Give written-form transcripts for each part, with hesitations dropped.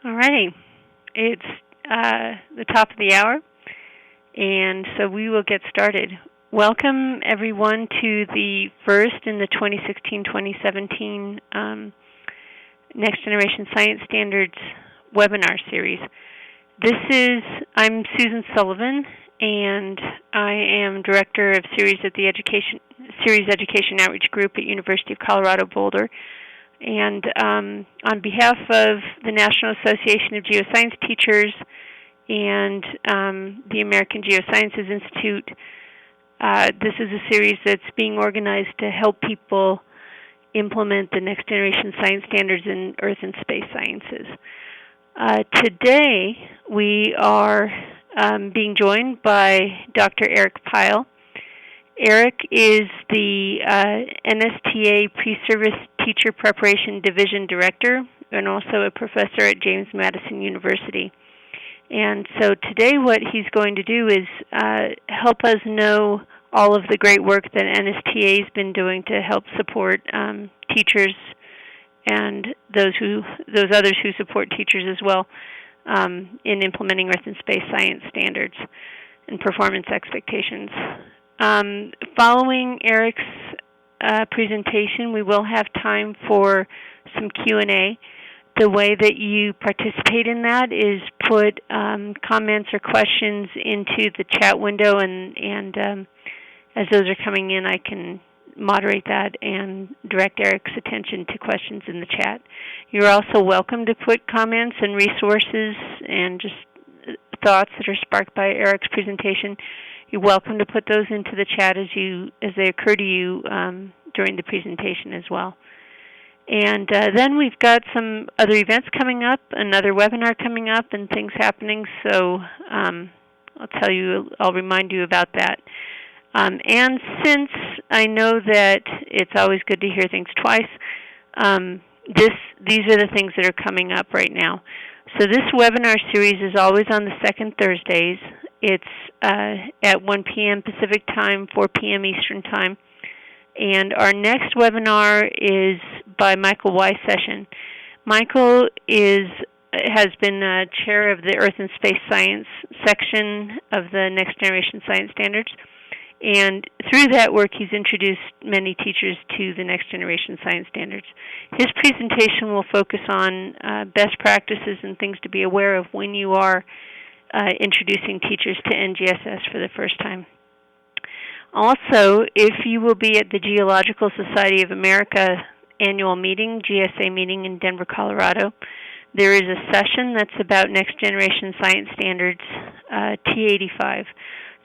All righty. It's the top of the hour, and so we will get started. Welcome, everyone, to the first in the 2016-2017 Next Generation Science Standards webinar series. I'm Susan Sullivan, and I am Director of Series Education Outreach Group at University of Colorado Boulder. And on behalf of the National Association of Geoscience Teachers and the American Geosciences Institute, this is a series that's being organized to help people implement the next generation science standards in earth and space sciences. Today, we are being joined by Dr. Eric Pyle. Eric is the NSTA Pre-Service Teacher Preparation Division Director and also a professor at James Madison University. And so today what he's going to do is help us know all of the great work that NSTA has been doing to help support teachers and those others who support teachers as well in implementing earth and space science standards and performance expectations. Following Eric's presentation, we will have time for some Q&A. The way that you participate in that is put comments or questions into the chat window, and as those are coming in, I can moderate that and direct Eric's attention to questions in the chat. You're also welcome to put comments and resources and just thoughts that are sparked by Eric's presentation. You're welcome to put those into the chat as they occur to you during the presentation as well. And then we've got some other events coming up, another webinar coming up, and things happening. So I'll remind you about that. And since I know that it's always good to hear things twice, these are the things that are coming up right now. So this webinar series is always on the second Thursdays. It's at 1 p.m. Pacific Time, 4 p.m. Eastern Time. And our next webinar is by Michael Weissession. Michael has been chair of the Earth and Space Science section of the Next Generation Science Standards. And through that work, he's introduced many teachers to the Next Generation Science Standards. His presentation will focus on best practices and things to be aware of when you are introducing teachers to NGSS for the first time. Also, if you will be at the Geological Society of America annual meeting, GSA meeting in Denver, Colorado, there is a session that's about Next Generation Science Standards, T85.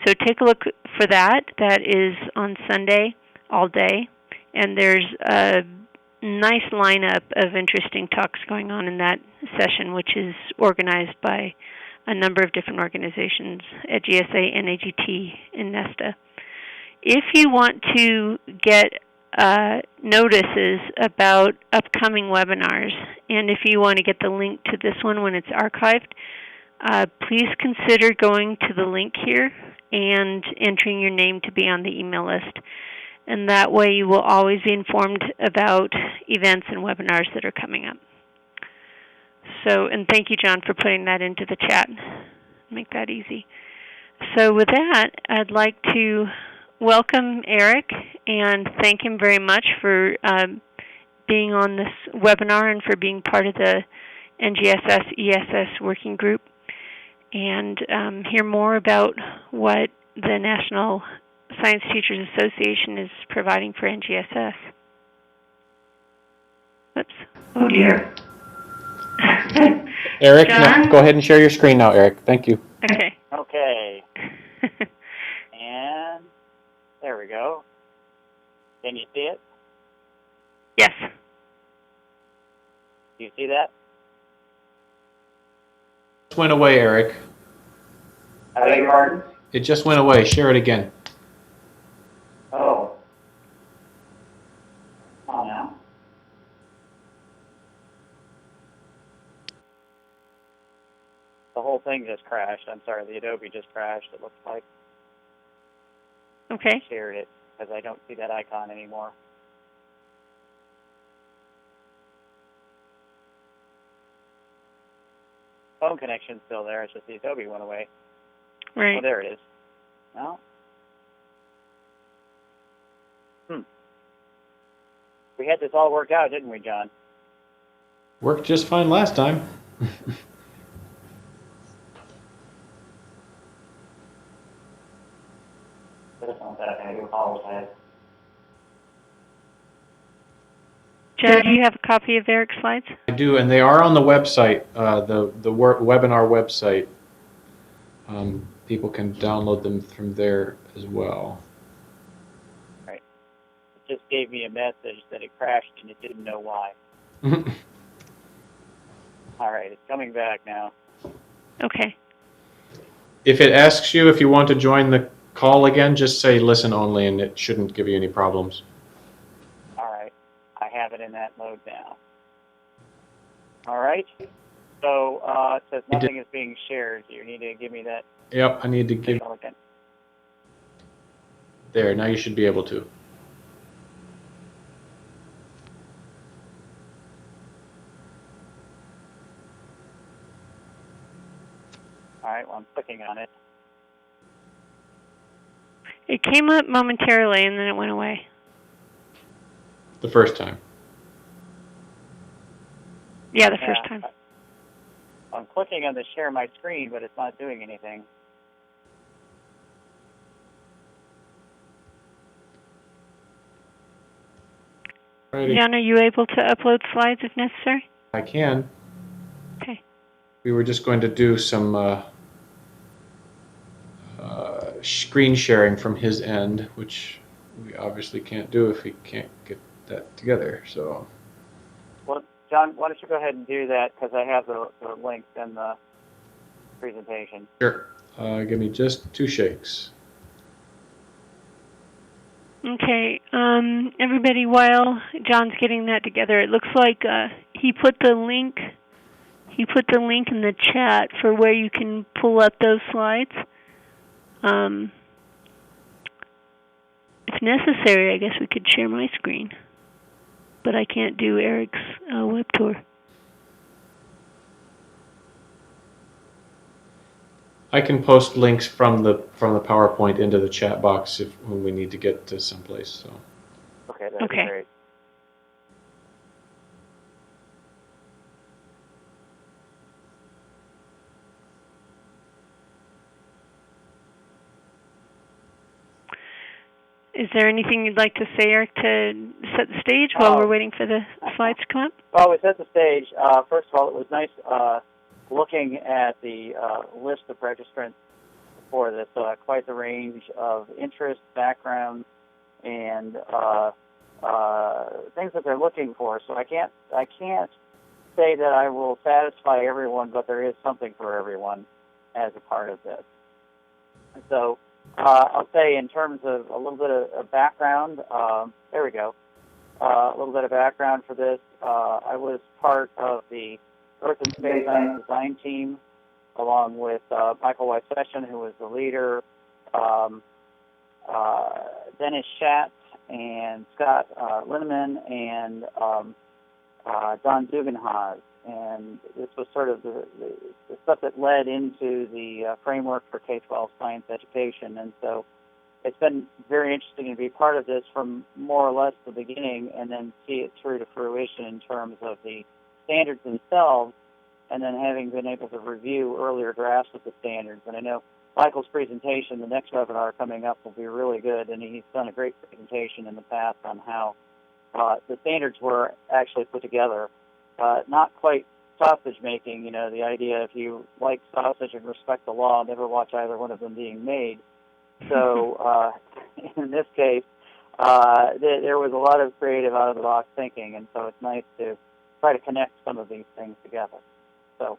So take a look for that. That is on Sunday all day, and there's a nice lineup of interesting talks going on in that session, which is organized by a number of different organizations at GSA, NAGT, and NSTA. If you want to get notices about upcoming webinars, and if you want to get the link to this one when it's archived, please consider going to the link here and entering your name to be on the email list. And that way you will always be informed about events and webinars that are coming up. So, and thank you, John, for putting that into the chat. Make that easy. So with that, I'd like to welcome Eric and thank him very much for being on this webinar and for being part of the NGSS-ESS working group, and hear more about what the National Science Teachers Association is providing for NGSS. Oops. Oh dear. Eric, no, go ahead and share your screen now, Eric. Thank you. Okay. Okay. And there we go. Can you see it? Yes. Do you see that? It went away, Eric. I beg your pardon? It just went away. Share it again. Oh. Come on now. The whole thing just crashed. I'm sorry, the Adobe just crashed, it looks like. Okay. I shared it because I don't see that icon anymore. phone connection's still there. It's just the Adobe went away. Right. Oh, there it is. Well, we had this all worked out, didn't we, John? Worked just fine last time. I do apologize. Joe, do you have a copy of Eric's slides? I do, and they are on the website, the webinar website. People can download them from there as well. Right. It just gave me a message that it crashed and it didn't know why. All right, it's coming back now. Okay. If it asks you if you want to join the call again, just say listen only, and it shouldn't give you any problems. All right, I have it in that mode now. All right, so it says nothing is being shared. You need to give me that. Yep, I need to give. signal again. There, now you should be able to. All right, well, I'm clicking on it. It came up momentarily and then it went away. The first time. Yeah, the first time. I'm clicking on the share my screen, but it's not doing anything. Righty. John, are you able to upload slides if necessary? I can. Okay. We were just going to do some screen sharing from his end, which we obviously can't do if he can't get that together. So. Well, John, why don't you go ahead and do that, because I have the links in the presentation. Sure. Give me just 2 shakes. Okay. Everybody, while John's getting that together, it looks like he put the link. He put the link in the chat for where you can pull up those slides. If necessary, I guess we could share my screen, but I can't do Eric's web tour. I can post links from the PowerPoint into the chat box when we need to get to someplace. So. Okay, that'd be great. Is there anything you'd like to say, Eric, to set the stage while we're waiting for the slides to come up? Well, we set the stage. First of all, it was nice looking at the list of registrants for this. Quite the range of interests, backgrounds, and things that they're looking for. So I can't say that I will satisfy everyone, but there is something for everyone as a part of this. So I'll say in terms of a little bit of background, there we go. A little bit of background for this. I was part of the Earth and Space Science Design team, along with Michael Weiss-Session, who was the leader, Dennis Schatz, and Scott Linneman, and Don Duganhaz. And this was sort of the stuff that led into the framework for K-12 science education. And so it's been very interesting to be part of this from more or less the beginning, and then see it through to fruition in terms of the standards themselves, and then having been able to review earlier drafts of the standards. And I know Michael's presentation, the next webinar coming up, will be really good, and he's done a great presentation in the past on how the standards were actually put together. Not quite sausage making, you know, the idea if you like sausage and respect the law, never watch either one of them being made. So in this case, there was a lot of creative out-of-the-box thinking, and so it's nice to try to connect some of these things together. So,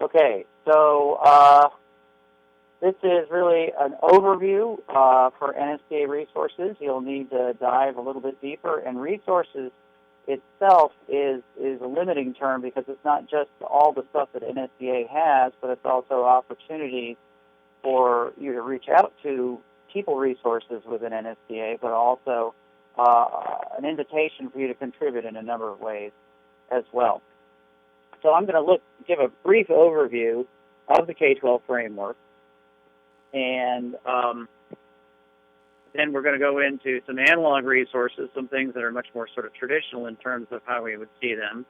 okay, so this is really an overview for NSTA resources. You'll need to dive a little bit deeper, and resources itself is a limiting term because it's not just all the stuff that NSTA has, but it's also opportunities for you to reach out to people resources within NSTA, but also an invitation for you to contribute in a number of ways as well. So I'm going to give a brief overview of the K-12 framework, and then we're going to go into some analog resources, some things that are much more sort of traditional in terms of how we would see them,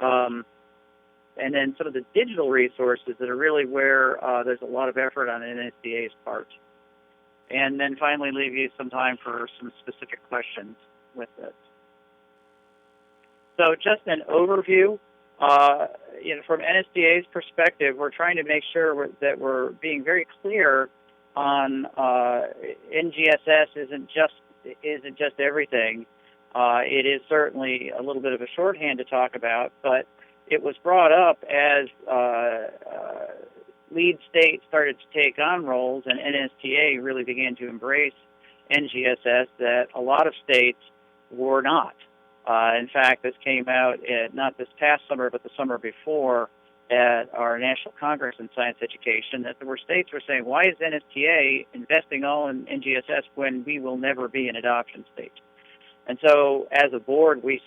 and then some of the digital resources that are really where there's a lot of effort on NSDA's part. And then finally leave you some time for some specific questions with this. So just an overview. From NSDA's perspective, we're trying to make sure that we're being very clear on NGSS isn't just everything. It is certainly a little bit of a shorthand to talk about, but it was brought up as lead states started to take on roles and NSTA really began to embrace NGSS that a lot of states were not. In fact, this came out not this past summer, but the summer before at our National Congress in Science Education, that there were states were saying, why is NSTA investing all in NGSS when we will never be an adoption state? And so as a board, we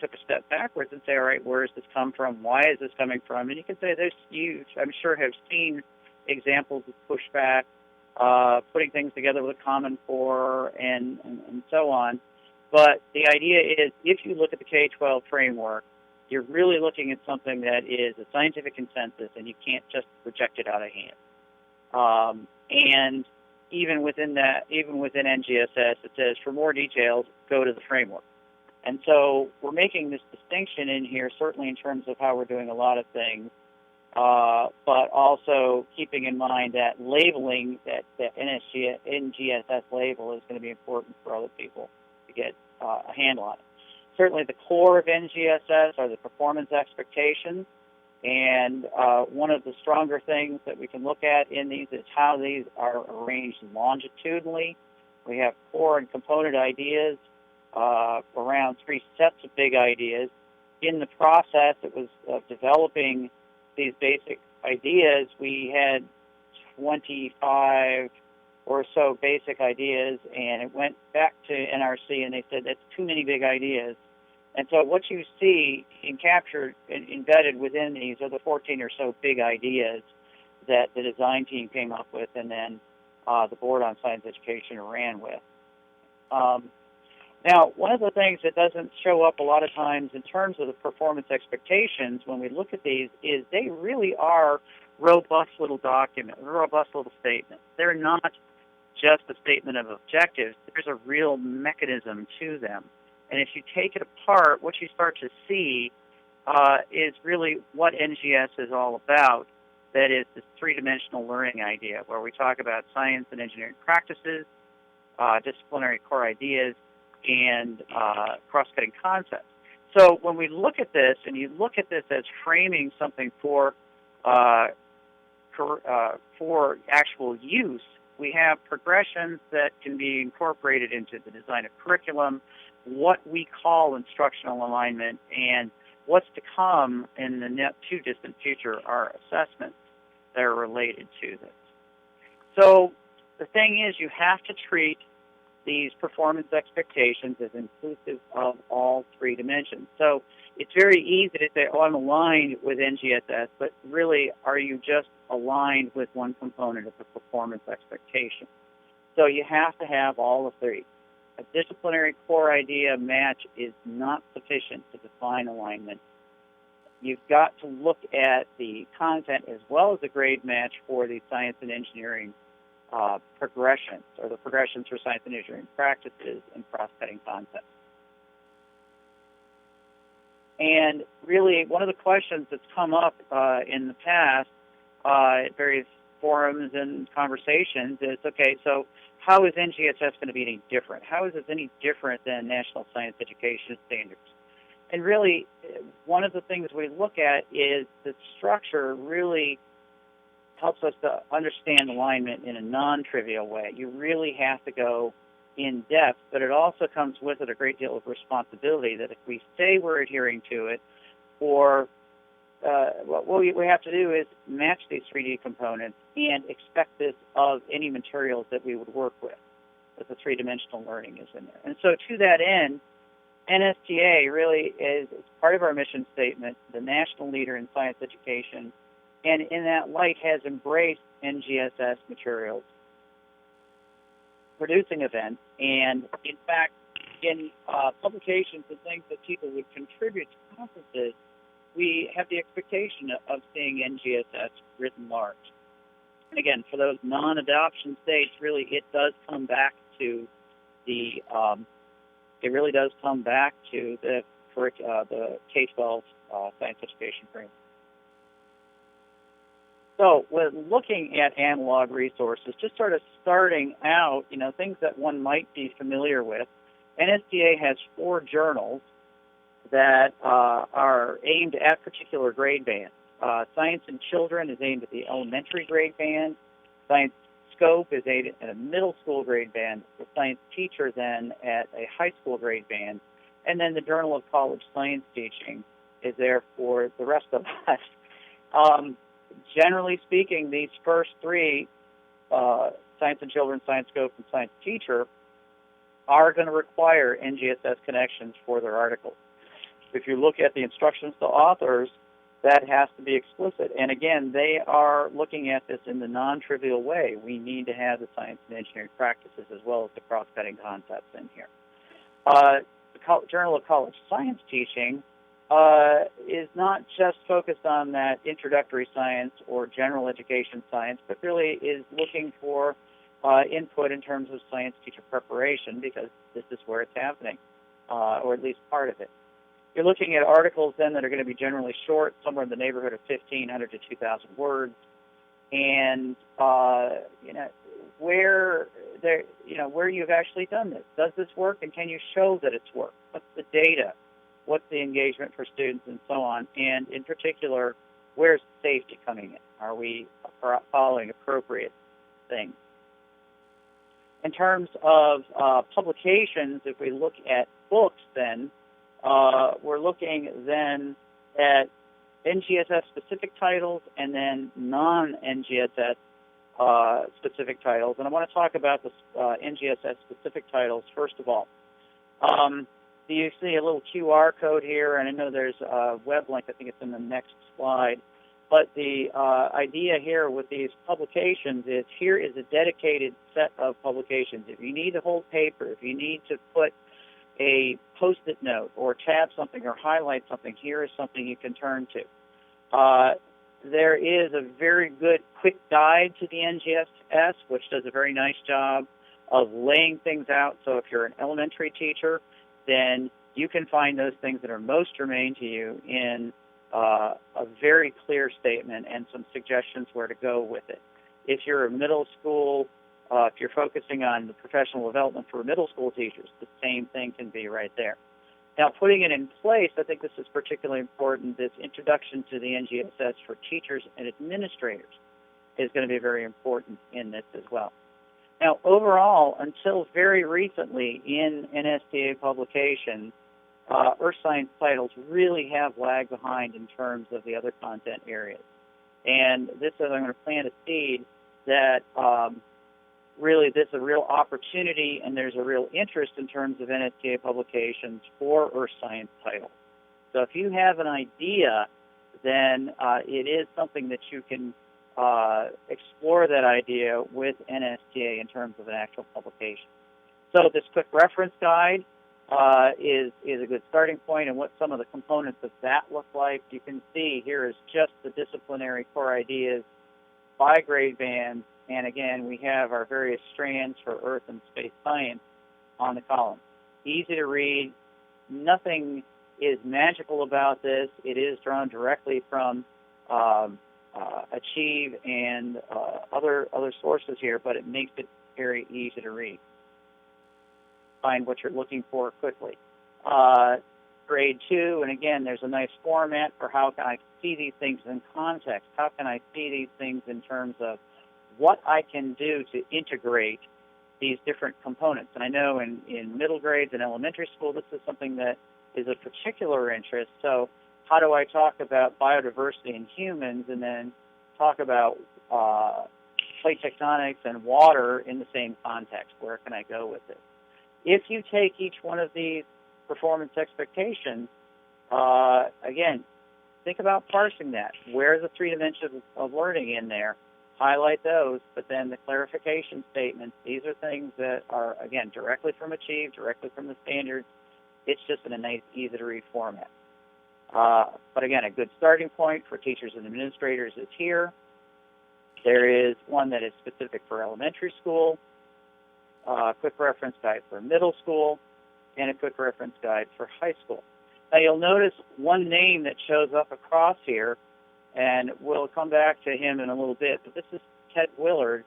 took a step backwards and say, all right, where does this come from? Why is this coming from? And you can say there's huge, I'm sure have seen examples of pushback, putting things together with a Common Core and so on. But the idea is if you look at the K-12 framework, you're really looking at something that is a scientific consensus and you can't just reject it out of hand. And even within NGSS, it says, for more details, go to the framework. And so we're making this distinction in here, certainly in terms of how we're doing a lot of things, but also keeping in mind that labeling, that NGSS label is going to be important for other people to get a handle on it. Certainly the core of NGSS are the performance expectations. And one of the stronger things that we can look at in these is how these are arranged longitudinally. We have core and component ideas, around 3 sets of big ideas. In the process of developing these basic ideas, we had 25 or so basic ideas, and it went back to NRC, and they said that's too many big ideas. And so what you see captured and embedded within these are the 14 or so big ideas that the design team came up with and then the Board on Science Education ran with. Now, one of the things that doesn't show up a lot of times in terms of the performance expectations when we look at these is they really are robust little documents, robust little statements. They're not just a statement of objectives. There's a real mechanism to them. And if you take it apart, what you start to see is really what NGS is all about. That is this three-dimensional learning idea, where we talk about science and engineering practices, disciplinary core ideas, and cross-cutting concepts. So when we look at this, and you look at this as framing something for actual use, we have progressions that can be incorporated into the design of curriculum, what we call instructional alignment, and what's to come in the not too distant future are assessments that are related to this. So the thing is, you have to treat these performance expectations as inclusive of all 3 dimensions. So it's very easy to say, oh, I'm aligned with NGSS, but really, are you just aligned with one component of the performance expectation? So you have to have all of 3. A disciplinary core idea match is not sufficient to define alignment. You've got to look at the content as well as the grade match for the science and engineering progressions, or the progressions for science and engineering practices and cross-cutting concepts. And really, one of the questions that's come up in the past at various forums and conversations is, okay, so how is NGSS going to be any different? How is this any different than National Science Education Standards? And really, one of the things we look at is the structure really helps us to understand alignment in a non-trivial way. You really have to go in depth, but it also comes with it a great deal of responsibility that if we say we're adhering to it, or what we have to do is match these 3D components and expect this of any materials that we would work with, that the 3-dimensional learning is in there. And so to that end, NSTA really is part of our mission statement, the national leader in science education, and in that light has embraced NGSS materials, producing events, and in fact, in publications and things that people would contribute to conferences, we have the expectation of seeing NGSS written large. And again, for those non-adoption states, really, it does come back to the K-12 science education framework. So, when looking at analog resources, just sort of starting out, things that one might be familiar with, NSTA has 4 journals that are aimed at particular grade bands. Science in Children is aimed at the elementary grade band. Science Scope is aimed at a middle school grade band. The Science Teacher then at a high school grade band. And then the Journal of College Science Teaching is there for the rest of us. Generally speaking, these first 3, Science in Children, Science Scope, and Science Teacher, are going to require NGSS connections for their articles. If you look at the instructions to authors, that has to be explicit. And again, they are looking at this in the non-trivial way. We need to have the science and engineering practices as well as the cross-cutting concepts in here. The Journal of College Science Teaching is not just focused on that introductory science or general education science, but really is looking for input in terms of science teacher preparation, because this is where it's happening, or at least part of it. You're looking at articles then that are going to be generally short, somewhere in the neighborhood of 1,500 to 2,000 words, and where you've actually done this. Does this work, and can you show that it's worked? What's the data? What's the engagement for students, and so on? And in particular, where's safety coming in? Are we following appropriate things? In terms of publications, if we look at books then, we're looking then at NGSS-specific titles and then non-NGSS specific titles. And I want to talk about the NGSS-specific titles first of all. You see a little QR code here, and I know there's a web link. I think it's in the next slide. But the idea here with these publications is here is a dedicated set of publications. If you need to hold paper, if you need to put a Post-it note or tab something or highlight something, here is something you can turn to. There is a very good quick guide to the NGSS, which does a very nice job of laying things out. So if you're an elementary teacher, then you can find those things that are most germane to you in a very clear statement and some suggestions where to go with it. If you're a middle school, if you're focusing on the professional development for middle school teachers, the same thing can be right there. Now, putting it in place, I think this is particularly important. This introduction to the NGSS for teachers and administrators is going to be very important in this as well. Now, overall, until very recently in NSTA publications, earth science titles really have lagged behind in terms of the other content areas. And this is, I'm going to plant a seed that really this is a real opportunity, and there's a real interest in terms of NSTA publications for earth science titles. So if you have an idea, then it is something that you can explore that idea with NSTA in terms of an actual publication. So this quick reference guide is a good starting point, and what some of the components of that look like. You can see here is just the disciplinary core ideas by grade bands, and again, we have our various strands for earth and space science on the column. Easy to read. Nothing is magical about this. It is drawn directly from Achieve and other sources here, but it makes it very easy to read. Find what you're looking for quickly. Grade 2, and again, there's a nice format for how can I see these things in context. How can I see these things in terms of what I can do to integrate these different components. And I know in middle grades and elementary school, this is something that is of particular interest. So how do I talk about biodiversity in humans and then talk about plate tectonics and water in the same context? Where can I go with it? If you take each one of these performance expectations, again, think about parsing that. Where are the 3 dimensions of learning in there? Highlight those, but then the clarification statements, these are things that are, again, directly from Achieve, directly from the standards. It's just in a nice, easy-to-read format. But again, a good starting point for teachers and administrators is here. There is one that is specific for elementary school, a quick reference guide for middle school, and a quick reference guide for high school. Now you'll notice one name that shows up across here, and we'll come back to him in a little bit, but this is Ted Willard.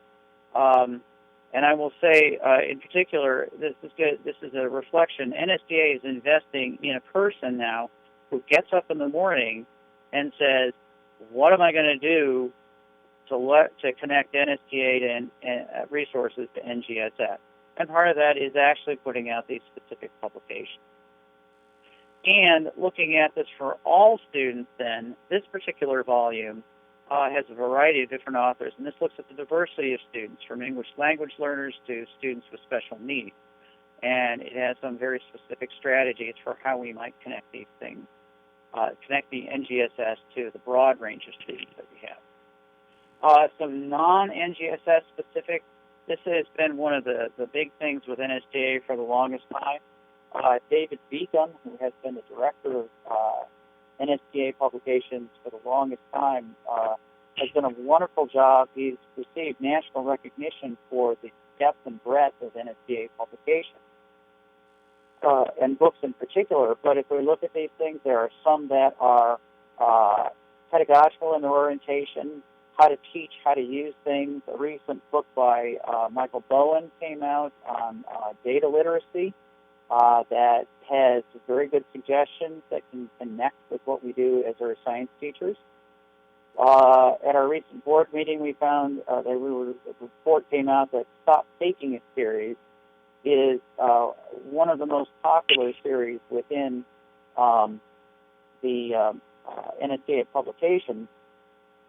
And I will say, in particular, this is good. This is a reflection. NSTA is investing in a person now who gets up in the morning and says, what am I going to do to connect NSTA to resources to NGSS? And part of that is actually putting out these specific publications. And looking at this for all students then, this particular volume has a variety of different authors, and this looks at the diversity of students, from English language learners to students with special needs. And it has some very specific strategies for how we might connect these things, connect the NGSS to the broad range of students that we have. Some non-NGSS specific, this has been one of the big things with NSTA for the longest time. David Beacom, who has been the director of NSTA Publications for the longest time, has done a wonderful job. He's received national recognition for the depth and breadth of NSTA publications, and books in particular. But if we look at these things, there are some that are pedagogical in their orientation, how to teach, how to use things. A recent book by Michael Bowen came out on data literacy that has very good suggestions that can connect with what we do as our science teachers. At our recent board meeting, we found that a report came out that Stop Taking It series is one of the most popular series within the NSTA publications.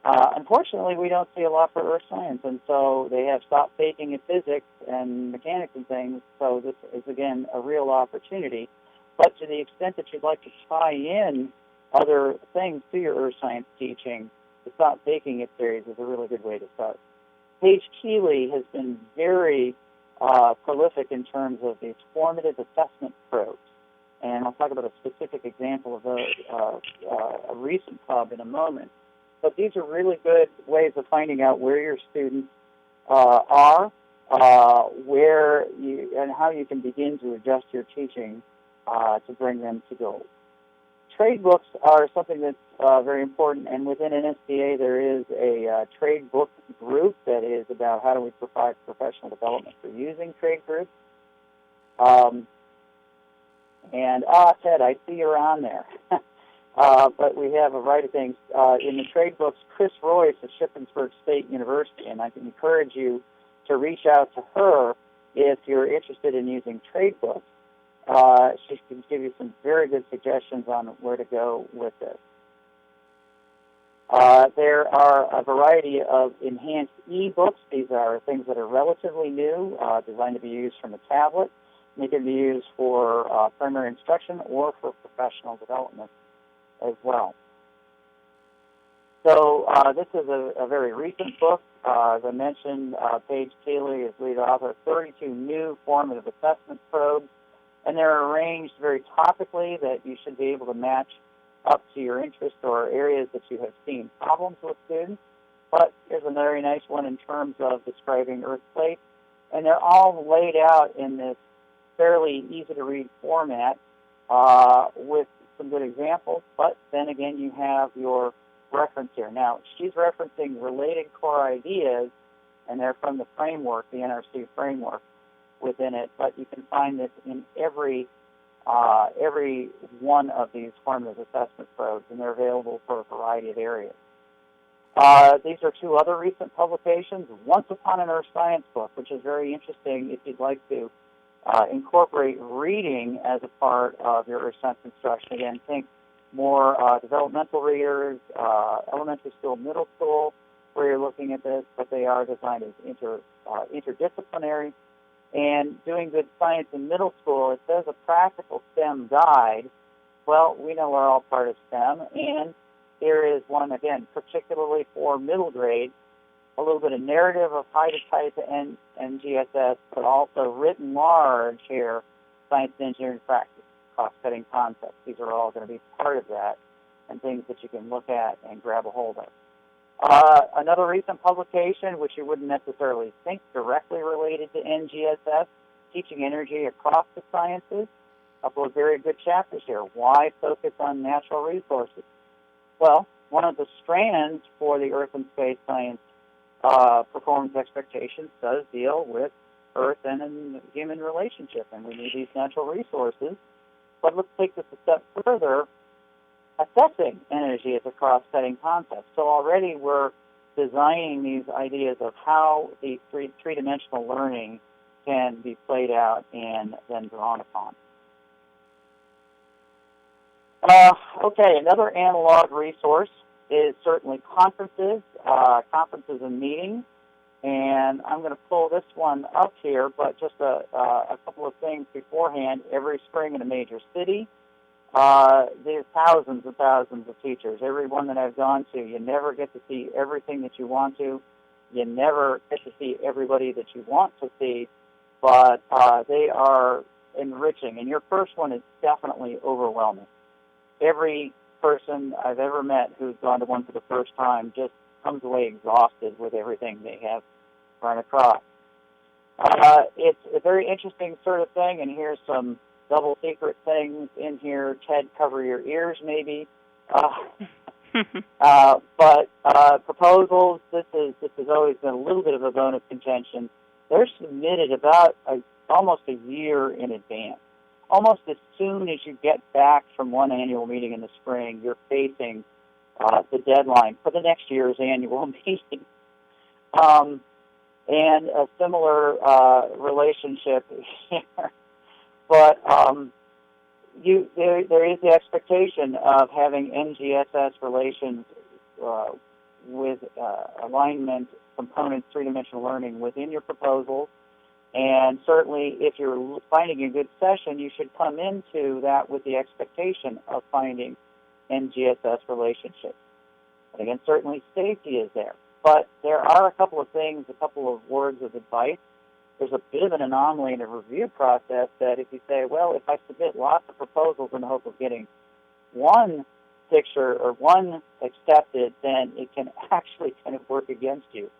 Unfortunately, we don't see a lot for earth science, and so they have stopped taking it physics and mechanics and things, so this is, again, a real opportunity. But to the extent that you'd like to tie in other things to your earth science teaching, the Stop Taking It series is a really good way to start. Paige Keeley has been very prolific in terms of these formative assessment probes, and I'll talk about a specific example of a recent hub in a moment. But these are really good ways of finding out where your students are, where you, and how you can begin to adjust your teaching to bring them to goals. Trade books are something that's very important, and within NSBA there is a trade book group that is about how do we provide professional development for using trade groups. Ted, I see you're on there. But we have a variety of things. In the trade books, Chris Royce of Shippensburg State University, and I can encourage you to reach out to her if you're interested in using trade books. She can give you some very good suggestions on where to go with this. There are a variety of enhanced e-books. These are things that are relatively new, designed to be used from a tablet. They can be used for primary instruction or for professional development as well. So this is a very recent book. As I mentioned, Paige Keeley is lead author, 32 new formative assessment probes, and they're arranged very topically that you should be able to match up to your interest or areas that you have seen problems with students. But here's a very nice one in terms of describing earth plates, and they're all laid out in this fairly easy-to-read format with some good examples, but then again you have your reference here. Now, she's referencing related core ideas, and they're from the framework, the NRC framework within it, but you can find this in every one of these formative assessment probes, and they're available for a variety of areas. These are two other recent publications. Once Upon an Earth Science book, which is very interesting if you'd like to incorporate reading as a part of your earth science instruction. Again, think more developmental readers, elementary school, middle school, where you're looking at this, but they are designed as interdisciplinary. And doing good science in middle school, it says a practical STEM guide. Well, we know we're all part of STEM, and there is one, again, particularly for middle grade, a little bit of narrative of how to tie to NGSS, but also written large here, science and engineering practice, cost-cutting concepts. These are all going to be part of that and things that you can look at and grab a hold of. Another recent publication, which you wouldn't necessarily think directly related to NGSS, Teaching Energy Across the Sciences. A couple of very good chapters here. Why focus on natural resources? Well, one of the strands for the Earth and Space Science performance expectations does deal with Earth and human relationship, and we need these natural resources. But let's take this a step further. Assessing energy as a cross-cutting concept. So already we're designing these ideas of how the three-dimensional learning can be played out and then drawn upon. Okay, another analog resource is certainly conferences and meetings. And I'm going to pull this one up here, but just a couple of things beforehand. Every spring in a major city, there's thousands and thousands of teachers. Every one that I've gone to, you never get to see everything that you want to. You never get to see everybody that you want to see, but they are enriching. And your first one is definitely overwhelming. Every person I've ever met who's gone to one for the first time just comes away exhausted with everything they have run across. It's a very interesting sort of thing, and here's some double secret things in here. Ted, cover your ears, maybe. But proposals, this has always been a little bit of a bone of contention. They're submitted about almost a year in advance. Almost as soon as you get back from one annual meeting in the spring, you're facing the deadline for the next year's annual meeting. And a similar relationship here. But there is the expectation of having NGSS relations with alignment components, three-dimensional learning within your proposals. And certainly, if you're finding a good session, you should come into that with the expectation of finding NGSS relationships. And again, certainly safety is there. But there are a couple of things, a couple of words of advice. There's a bit of an anomaly in the review process that if you say, well, if I submit lots of proposals in the hope of getting one picture or one accepted, then it can actually kind of work against you.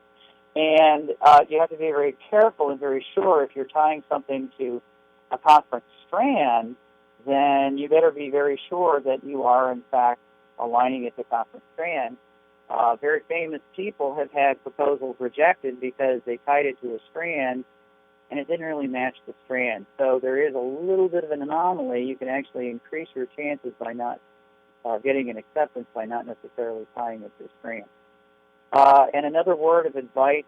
And you have to be very careful and very sure if you're tying something to a conference strand, then you better be very sure that you are, in fact, aligning it to conference strand. Very famous people have had proposals rejected because they tied it to a strand and it didn't really match the strand. So there is a little bit of an anomaly. You can actually increase your chances by not getting an acceptance by not necessarily tying it to a strand. And another word of advice,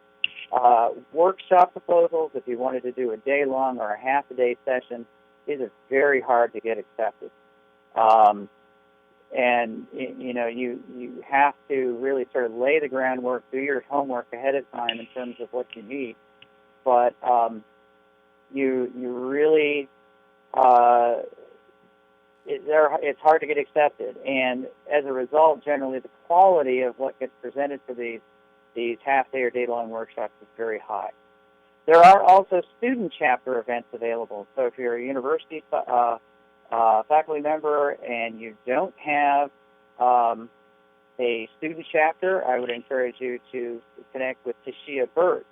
workshop proposals, if you wanted to do a day-long or a half-a-day session, these are very hard to get accepted. And, you know, you have to really sort of lay the groundwork, do your homework ahead of time in terms of what you need. But you really, it's hard to get accepted. And as a result, generally, the quality of what gets presented for these half-day or day-long workshops is very high. There are also student chapter events available. So if you're a university faculty member and you don't have a student chapter, I would encourage you to connect with Tashia Burtz,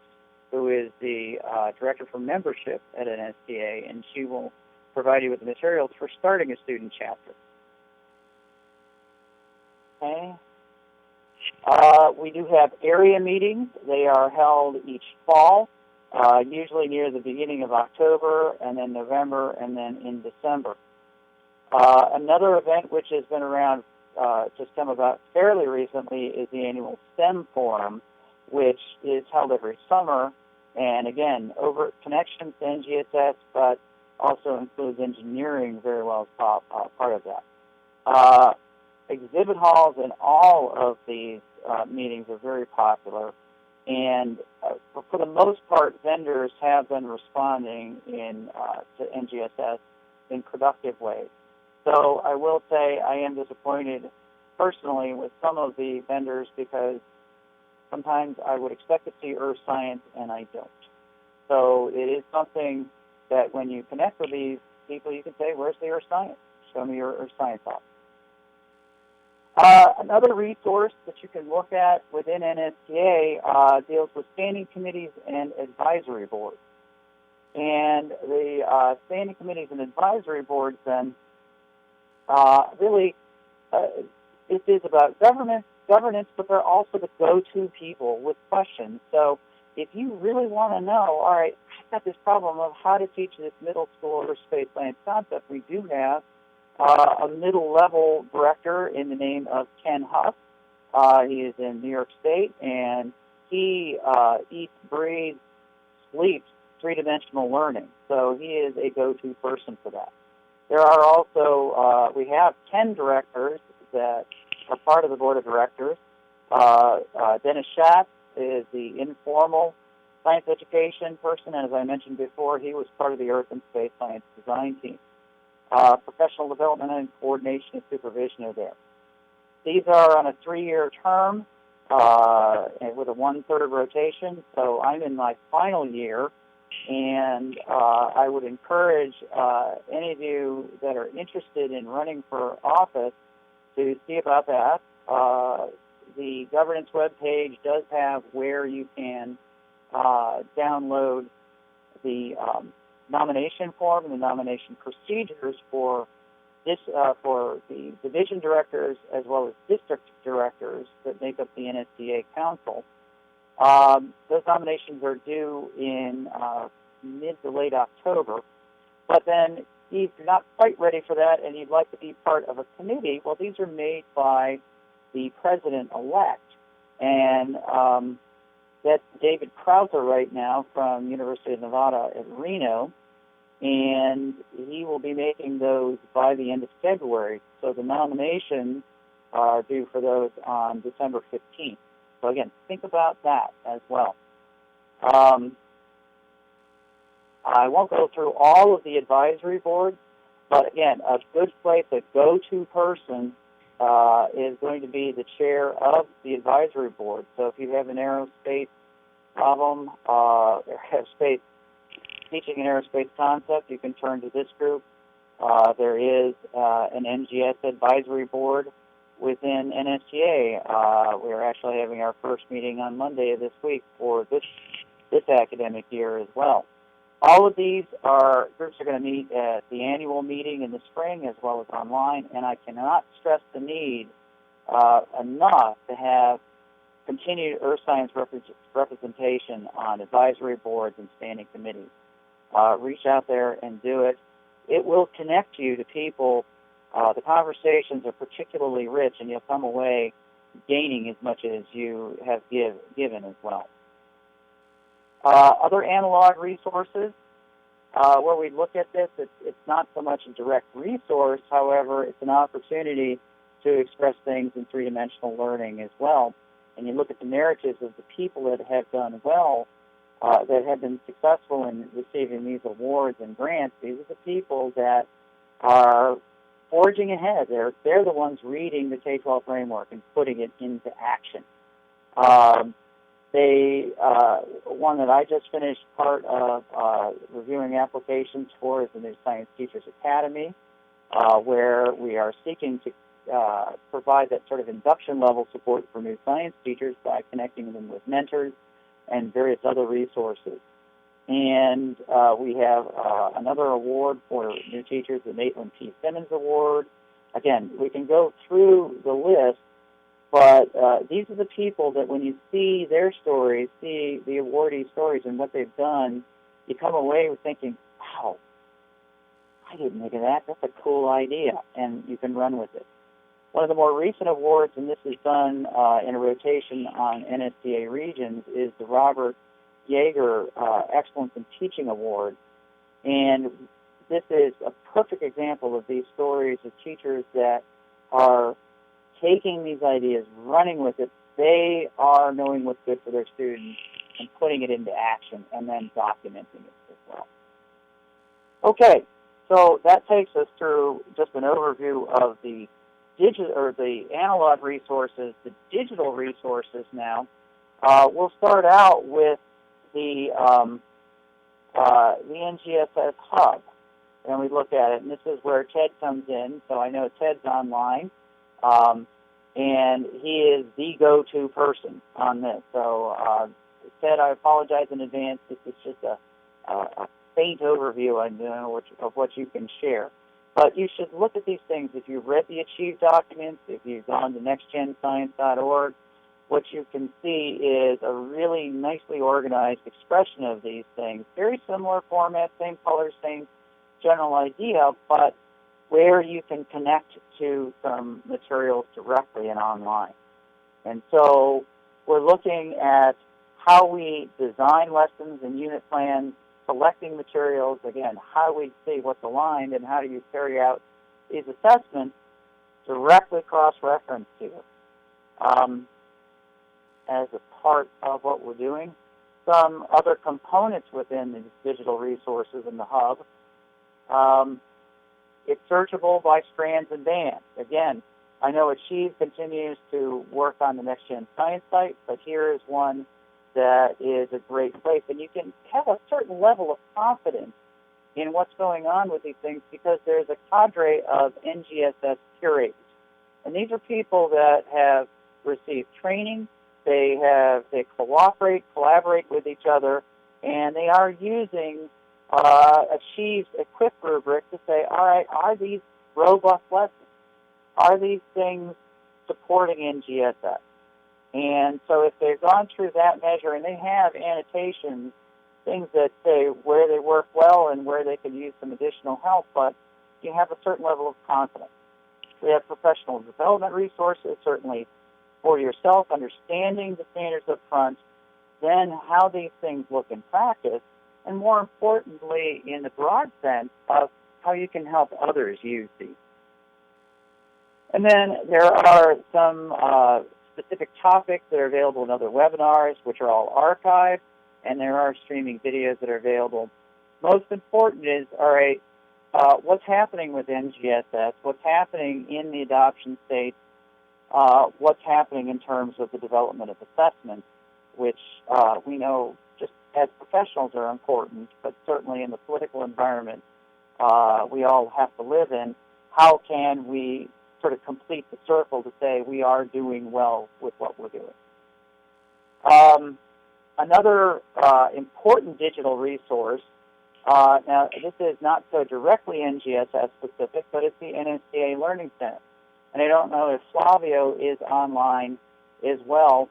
who is the Director for Membership at NSTA, and she will provide you with the materials for starting a student chapter. Okay. We do have area meetings. They are held each fall, usually near the beginning of October, and then November, and then in December. Another event which has been around, just come about fairly recently, is the annual STEM Forum, which is held every summer, and again, overt connections to NGSS, but also includes engineering very well as part of that. Exhibit halls in all of these meetings are very popular, And for the most part, vendors have been responding to NGSS in productive ways. So I will say I am disappointed personally with some of the vendors because sometimes I would expect to see earth science and I don't. So it is something that when you connect with these people, you can say, where's the earth science? Show me your earth science off. Another resource that you can look at within NSTA deals with standing committees and advisory boards. And the standing committees and advisory boards then really it is about governance, but they're also the go-to people with questions. So if you really want to know, all right, I've got this problem of how to teach this middle school earth space science concept, we do have a middle-level director in the name of Ken Huff. He is in New York State, and he eats, breathes, sleeps three-dimensional learning. So he is a go-to person for that. There are also, we have 10 directors that are part of the board of directors. Dennis Schatz is the informal science education person, and as I mentioned before, he was part of the Earth and Space Science Design team. Professional development and coordination and supervision are there. These are on a 3-year term with a 1/3 rotation, so I'm in my final year, and I would encourage any of you that are interested in running for office to see about that. The governance webpage does have where you can download the nomination form and the nomination procedures for this for the division directors as well as district directors that make up the NSTA Council. Those nominations are due in mid to late October. But then if you're not quite ready for that and you'd like to be part of a committee, well, these are made by the president-elect. And that's David Krauser right now from University of Nevada at Reno. And he will be making those by the end of February. So the nominations are due for those on December 15th. So again, think about that as well. I won't go through all of the advisory boards, but again, a good place, a go-to person is going to be the chair of the advisory board. So if you have an aerospace problem, aerospace teaching an aerospace concept, you can turn to this group. There is an NGS advisory board within NSTA. We're actually having our first meeting on Monday of this week for this academic year as well. All of these groups are going to meet at the annual meeting in the spring as well as online, and I cannot stress the need enough to have continued earth science representation on advisory boards and standing committees. Reach out there and do it. It will connect you to people. The conversations are particularly rich, and you'll come away gaining as much as you have given as well. Other analog resources, where we look at this, it's not so much a direct resource, however, it's an opportunity to express things in three-dimensional learning as well. And you look at the narratives of the people that have done well, that have been successful in receiving these awards and grants. These are the people that are forging ahead. They're the ones reading the K-12 framework and putting it into action. One that I just finished part of reviewing applications for is the new Science Teachers Academy, where we are seeking to provide that sort of induction level support for new science teachers by connecting them with mentors and various other resources. And we have another award for new teachers, the Maitland P. Simmons Award. Again, we can go through the list, but these are the people that when you see their stories, see the awardee stories and what they've done, you come away with thinking, wow, I didn't think of that. That's a cool idea, and you can run with it. One of the more recent awards, and this is done in a rotation on NSTA regions, is the Robert Yeager Excellence in Teaching Award. And this is a perfect example of these stories of teachers that are taking these ideas, running with it. They are knowing what's good for their students and putting it into action and then documenting it as well. Okay, so that takes us through just an overview of the the analog resources, the digital resources now. We'll start out with the NGSS Hub, and we look at it, and this is where Ted comes in. So I know Ted's online, and he is the go-to person on this. So Ted, I apologize in advance. This is just a faint overview of what you can share. But you should look at these things. If you've read the Achieve documents, if you've gone to nextgenscience.org, what you can see is a really nicely organized expression of these things. Very similar format, same colors, same general idea, but where you can connect to some materials directly and online. And so we're looking at how we design lessons and unit plans, selecting materials, again, how we see what's aligned, and how do you carry out these assessments directly cross-reference to it. As a part of what we're doing, some other components within the digital resources in the hub. It's searchable by strands and bands. Again, I know Achieve continues to work on the Next Gen Science site, but here is one that is a great place. And you can have a certain level of confidence in what's going on with these things because there's a cadre of NGSS curators. And these are people that have received training, they collaborate with each other, and they are using Achieve's Equip rubric to say, all right, are these robust lessons? Are these things supporting NGSS? And so if they've gone through that measure and they have annotations, things that say where they work well and where they can use some additional help, but you have a certain level of confidence. We have professional development resources, certainly for yourself, understanding the standards up front, then how these things look in practice, and more importantly, in the broad sense of how you can help others use these. And then there are some specific topics that are available in other webinars, which are all archived, and there are streaming videos that are available. Most important is, all right, what's happening with NGSS, what's happening in the adoption state, what's happening in terms of the development of assessments, which we know just as professionals are important, but certainly in the political environment we all have to live in. How can we sort of complete the circle to say we are doing well with what we're doing? Another important digital resource, now this is not so directly NGSS specific, but it's the NSTA Learning Center. And I don't know if Flavio is online as well,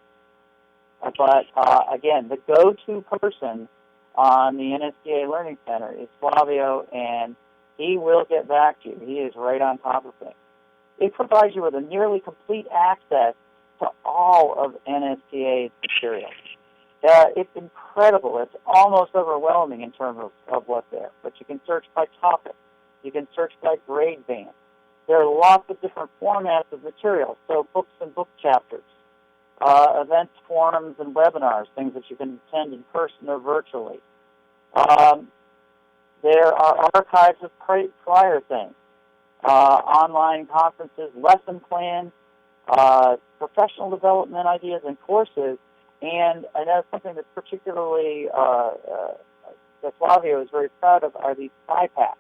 but again, the go-to person on the NSTA Learning Center is Flavio, and he will get back to you. He is right on top of things. It provides you with a nearly complete access to all of NSTA's materials. It's incredible. It's almost overwhelming in terms of what's there. But you can search by topic. You can search by grade band. There are lots of different formats of materials, so books and book chapters, events, forums, and webinars, things that you can attend in person or virtually. There are archives of prior things. Online conferences, lesson plans, professional development ideas and courses, and I know something that's particularly that Flavio is very proud of are these packs.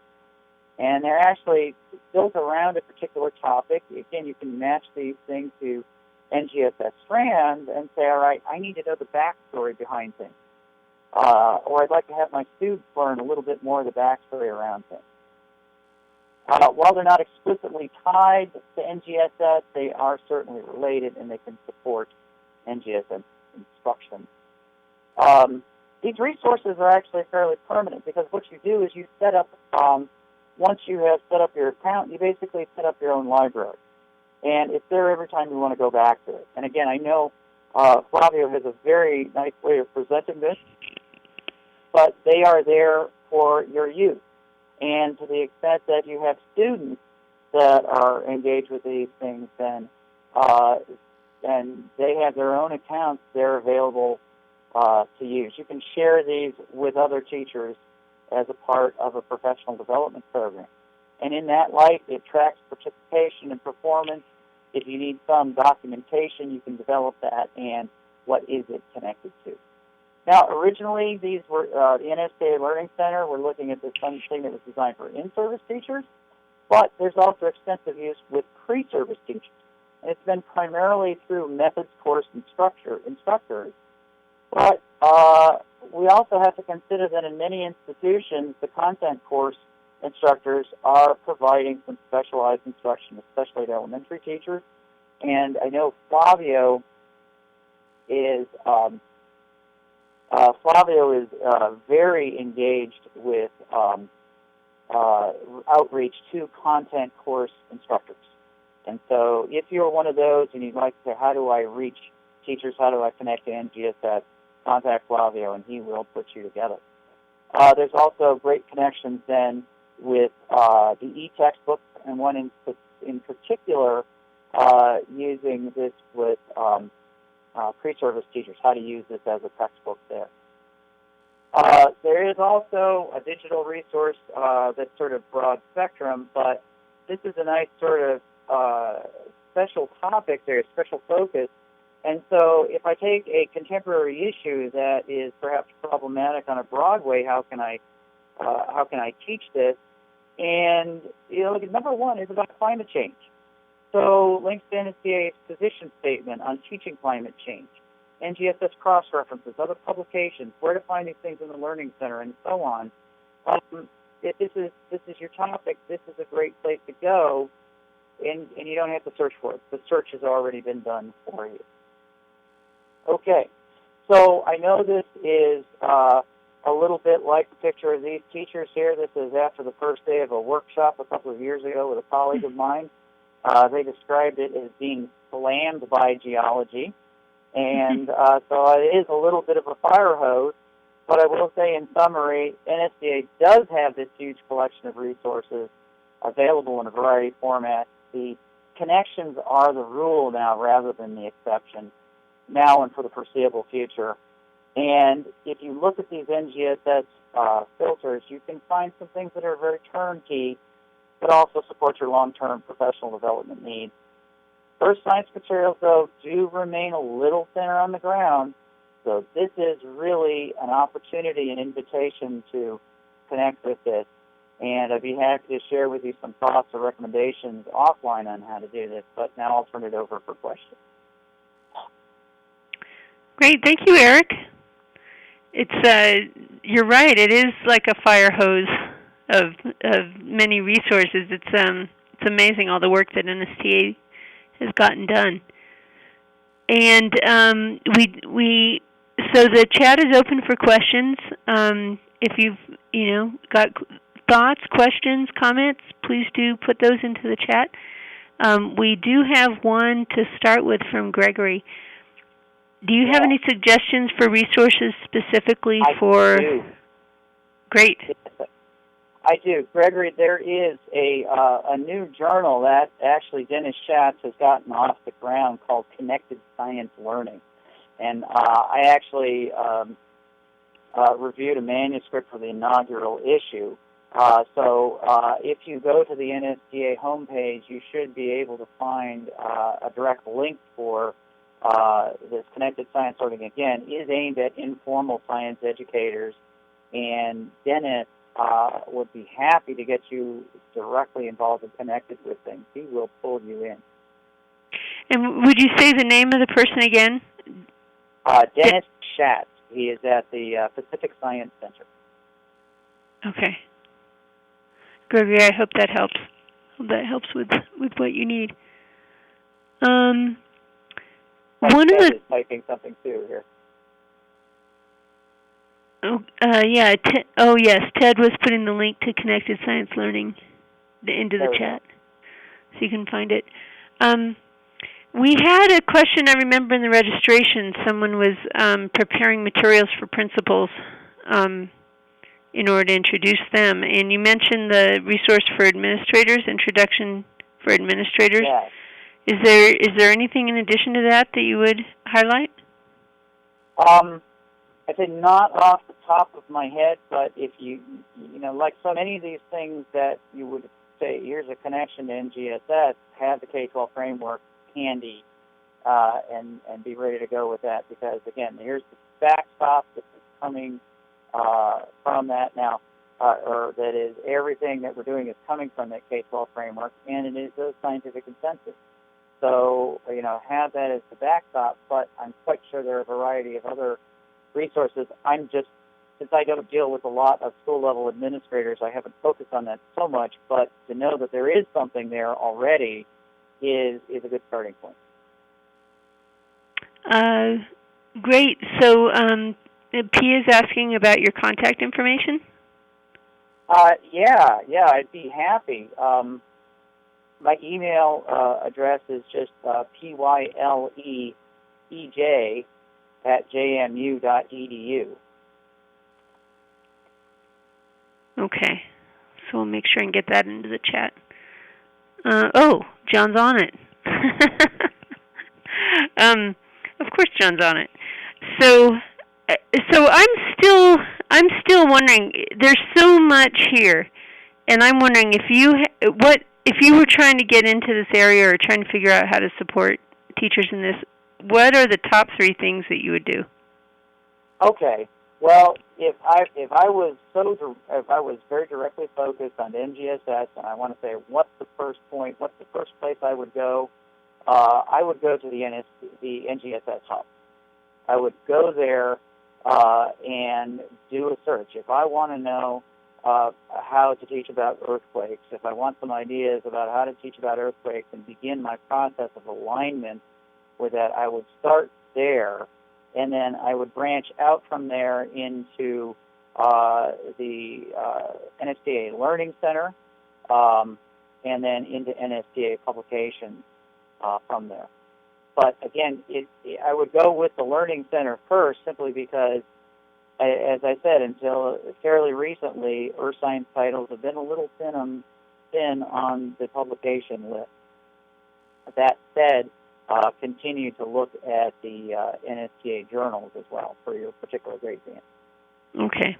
And they're actually built around a particular topic. Again, you can match these things to NGSS strands and say, all right, I need to know the backstory behind things. Or I'd like to have my students learn a little bit more of the backstory around things. While they're not explicitly tied to NGSS, they are certainly related and they can support NGSS instruction. These resources are actually fairly permanent because what you do is you set up, once you have set up your account, you basically set up your own library. And it's there every time you want to go back to it. And again, I know Flavio has a very nice way of presenting this, but they are there for your use. And to the extent that you have students that are engaged with these things, then and they have their own accounts. They're available to use. You can share these with other teachers as a part of a professional development program. And in that light, it tracks participation and performance. If you need some documentation, you can develop that, and what is it connected to. Now, originally, these were the NSTA Learning Center. We're looking at this something that was designed for in-service teachers, but there's also extensive use with pre-service teachers. And it's been primarily through methods course instructors. But we also have to consider that in many institutions, the content course instructors are providing some specialized instruction, especially to elementary teachers. And I know Flavio is very engaged with outreach to content course instructors. And so if you're one of those and you'd like to, how do I reach teachers, how do I connect to NGSS, contact Flavio and he will put you together. There's also great connections then with the e-textbooks, and one in particular using this with pre-service teachers, how to use this as a textbook there. There is also a digital resource that's sort of broad spectrum, but this is a nice sort of special topic there, special focus. And so if I take a contemporary issue that is perhaps problematic on a broad way, how can I teach this? And number one is about climate change. So links to NSBA's position statement on teaching climate change, NGSS cross-references, other publications, where to find these things in the Learning Center, and so on. If this is your topic, this is a great place to go, and you don't have to search for it. The search has already been done for you. Okay, so I know this is a little bit like the picture of these teachers here. This is after the first day of a workshop a couple of years ago with a colleague of mine. They described it as being slammed by geology, and so it is a little bit of a fire hose, but I will say in summary, NSTA does have this huge collection of resources available in a variety of formats. The connections are the rule now rather than the exception, now and for the foreseeable future. And if you look at these NGSS filters, you can find some things that are very turnkey, but also support your long-term professional development needs. First science materials, though, do remain a little thinner on the ground, so this is really an opportunity, an invitation to connect with this. And I'd be happy to share with you some thoughts or recommendations offline on how to do this, but now I'll turn it over for questions. Great, thank you, Eric. It's you're right. It is like a fire hose of many resources. It's amazing all the work that NSTA has gotten done. And so the chat is open for questions. If you've got thoughts, questions, comments, please do put those into the chat. We do have one to start with from Gregory. Do you have any suggestions for resources specifically for? I do. Great. I do. Gregory, there is a new journal that actually Dennis Schatz has gotten off the ground called Connected Science Learning. And I actually reviewed a manuscript for the inaugural issue. So if you go to the NSTA homepage, you should be able to find a direct link for this Connected Science Learning. Again, is aimed at informal science educators, and Dennis would be happy to get you directly involved and connected with things. He will pull you in. And would you say the name of the person again? Dennis Schatz. He is at the Pacific Science Center. Okay. Gregory, I hope that helps. That helps with what you need. One of the is typing something too here. Yeah. Yes. Ted was putting the link to Connected Science Learning into the chat, so you can find it. We had a question. I remember in the registration, someone was preparing materials for principals in order to introduce them, and you mentioned the resource for administrators, Introduction for Administrators. Yes. Is there anything in addition to that that you would highlight? I say not off the top of my head, but if you like so many of these things that you would say, here's a connection to NGSS, have the K-12 framework handy and be ready to go with that, because, again, here's the backstop that's coming from that now, or that is everything that we're doing is coming from that K-12 framework, and it is a scientific consensus. So, have that as the backstop, but I'm quite sure there are a variety of other resources. Since I don't deal with a lot of school-level administrators, I haven't focused on that so much, but to know that there is something there already is a good starting point. Great. So, P is asking about your contact information? Yeah, I'd be happy. My email address is just pyleej@jmu.edu. Okay. So we'll make sure and get that into the chat. John's on it. Of course John's on it. So I'm still wondering, there's so much here, and I'm wondering if you were trying to get into this area or trying to figure out how to support teachers in this, what are the top 3 things that you would do? Okay. Well, if I was very directly focused on NGSS, and I want to say, what's the first place I would go? I would go to the NGSS Hub. I would go there and do a search. If I want to know how to teach about earthquakes, if I want some ideas about how to teach about earthquakes and begin my process of alignment with that, I would start there, and then I would branch out from there into the NSTA Learning Center, and then into NSTA Publications from there. But again, I would go with the Learning Center first, simply because, as I said, until fairly recently, earth science titles have been a little thin on the publication list. That said, continue to look at the NSTA journals as well for your particular grade band. Okay,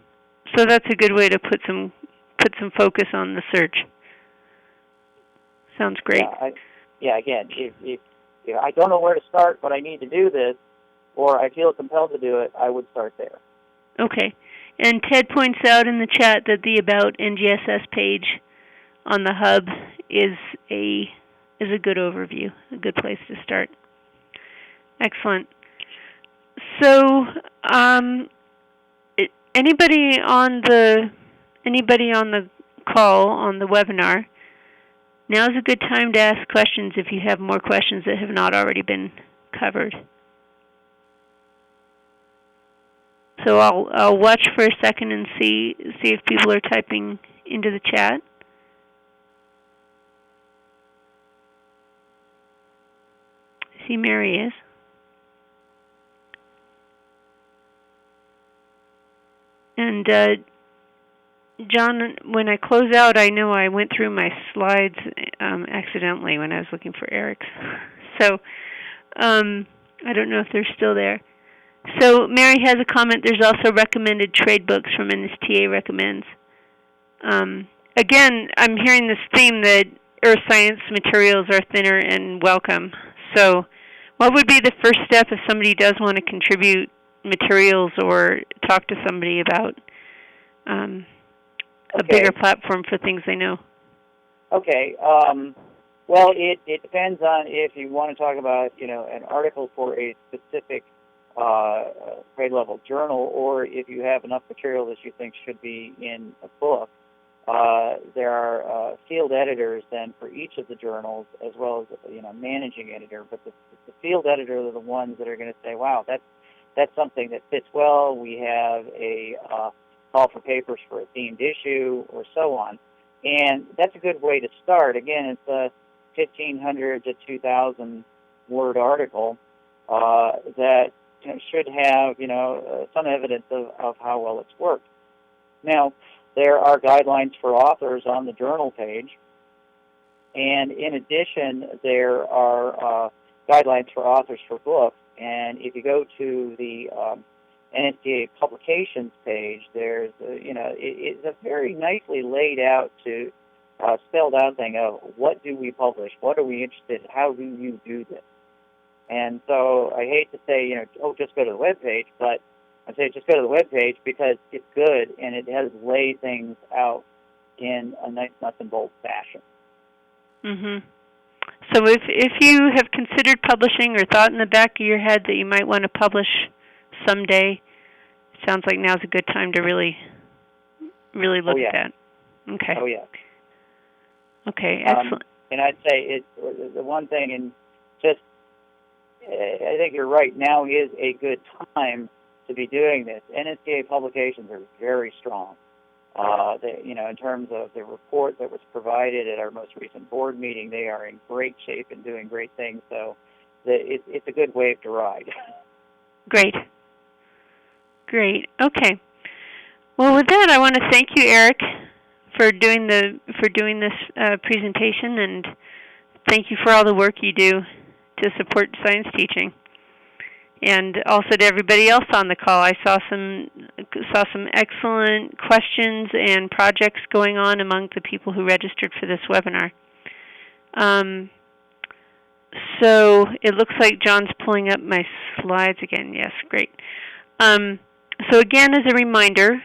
so that's a good way to put some focus on the search. Sounds great. Again, if I don't know where to start, but I need to do this, or I feel compelled to do it, I would start there. Okay, and Ted points out in the chat that the About NGSS page on the Hub is a good overview, a good place to start. Excellent. So, anybody on the call on the webinar, now's a good time to ask questions if you have more questions that have not already been covered. So I'll watch for a second and see if people are typing into the chat. I see Mary is. And John, when I close out, I know I went through my slides accidentally when I was looking for Eric's. So I don't know if they're still there. So Mary has a comment. There's also recommended trade books from NSTA recommends. Again, I'm hearing this theme that earth science materials are thinner and welcome. So what would be the first step if somebody does want to contribute materials or talk to somebody about a bigger platform for things they know? Okay. Well, it depends on if you want to talk about, an article for a specific grade level journal, or if you have enough material that you think should be in a book. There are field editors then for each of the journals, as well as managing editor. But the field editor are the ones that are going to say, "Wow, that's something that fits well. We have a call for papers for a themed issue," or so on. And that's a good way to start. Again, it's a 1,500 to 2,000 word article that should have some evidence of how well it's worked. Now, there are guidelines for authors on the journal page, And in addition, there are guidelines for authors for books. And if you go to the NSTA Publications page, there's it's a very nicely laid out to spelled out thing of what do we publish, what are we interested in, how do you do this. And so I hate to say, just go to the web page, but I say just go to the web page because it's good and it has laid things out in a nice nuts and bolts fashion. Mhm. So if you have considered publishing or thought in the back of your head that you might want to publish someday, sounds like now's a good time to really look at that. Okay. Oh yeah. Okay. Excellent. And I'd say the one thing, and just I think you're right. Now is a good time to be doing this. NSTA Publications are very strong. In terms of the report that was provided at our most recent board meeting, they are in great shape and doing great things. So it's a good wave to ride. Great. Okay. Well, with that, I want to thank you, Eric, for doing this presentation, and thank you for all the work you do to support science teaching. And also to everybody else on the call, I saw some excellent questions and projects going on among the people who registered for this webinar. So it looks like John's pulling up my slides again. Yes, great. So again, as a reminder,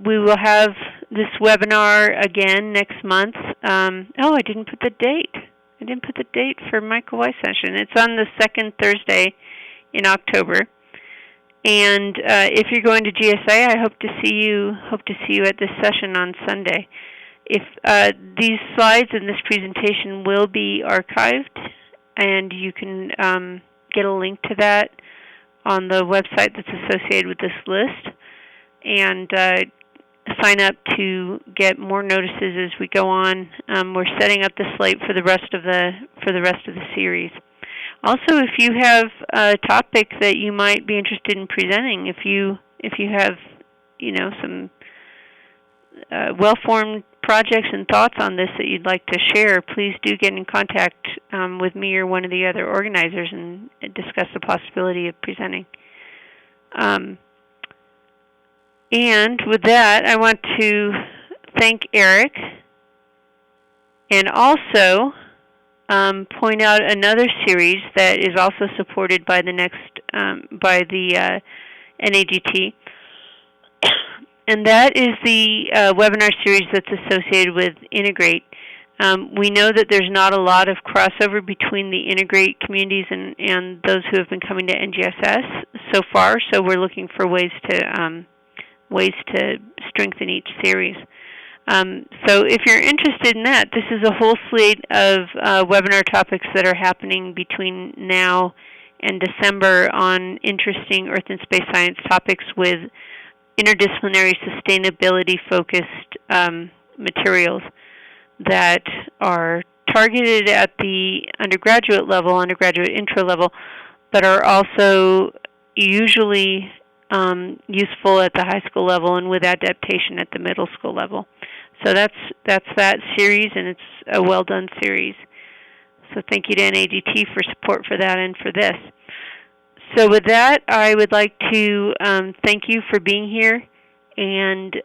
we will have this webinar again next month. I didn't put the date. I didn't put the date for Michael Weiss session. It's on the second Thursday in October. And if you're going to GSA, I hope to see you at this session on Sunday. If these slides and this presentation will be archived, and you can get a link to that on the website that's associated with this list, and sign up to get more notices as we go on. We're setting up the slate for the rest of the series. Also, if you have a topic that you might be interested in presenting, if you have some well-formed projects and thoughts on this that you'd like to share, please do get in contact with me or one of the other organizers and discuss the possibility of presenting. And with that, I want to thank Eric and also point out another series that is also supported by the NAGT, and that is the webinar series that's associated with Integrate. We know that there's not a lot of crossover between the Integrate communities and those who have been coming to NGSS so far, so we're looking for ways to strengthen each series. So if you're interested in that, this is a whole slate of webinar topics that are happening between now and December on interesting earth and space science topics with interdisciplinary sustainability-focused materials that are targeted at the undergraduate level, undergraduate intro level, but are also usually useful at the high school level and with adaptation at the middle school level. So that's that series, and it's a well-done series. So thank you to NAGT for support for that and for this. So with that, I would like to thank you for being here and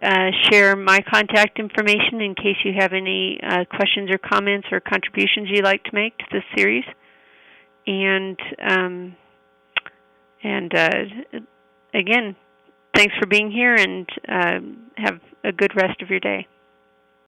share my contact information in case you have any questions or comments or contributions you'd like to make to this series. And again, thanks for being here, and have a good rest of your day.